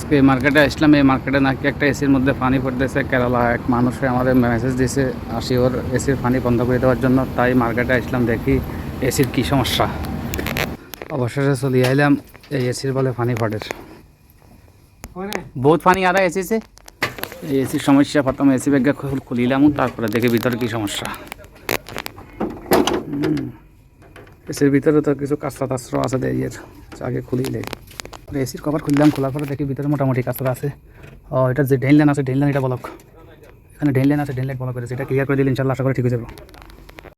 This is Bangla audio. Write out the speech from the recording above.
আজকে মার্কেটে আসলাম। এই মার্কেটে নাকি একটা এসির মধ্যে পানি পড়তেছে। কেরালা এক মানুষে আমাদের মেসেজ দিয়েছে আসি ওর এসির পানি বন্ধ করে দেওয়ার জন্য। তাই মার্কেটে আসলাম, দেখি এসির কী সমস্যা। অবশেষে চলে আইলাম এই এসির বলে পানি পড়ে। বহুত পানি আর এসি সে এই এসির সমস্যা। প্রথমে এসি ব্যাগ খুলিলাম, তারপরে দেখি ভিতরে কী সমস্যা। এসির ভিতরে তো কিছু কাঁচরা টাচরা আছে, এর আগে খুলেই দেয়। এসির কভার খুললাম, খোলার পরে দেখি ভিতরে মোটামুটি কাঁচরা আছে। এটা যে ড্রেন লাইন আছে, ড্রেন লাইন এটা ব্লক। এখানে ড্রেন লাইন আছে, ড্রেন লাইন ব্লক করেছে। এটা ক্লিয়ার করে দিলে ইনশাল্লাহ আশা করি ঠিক হয়ে যাবে।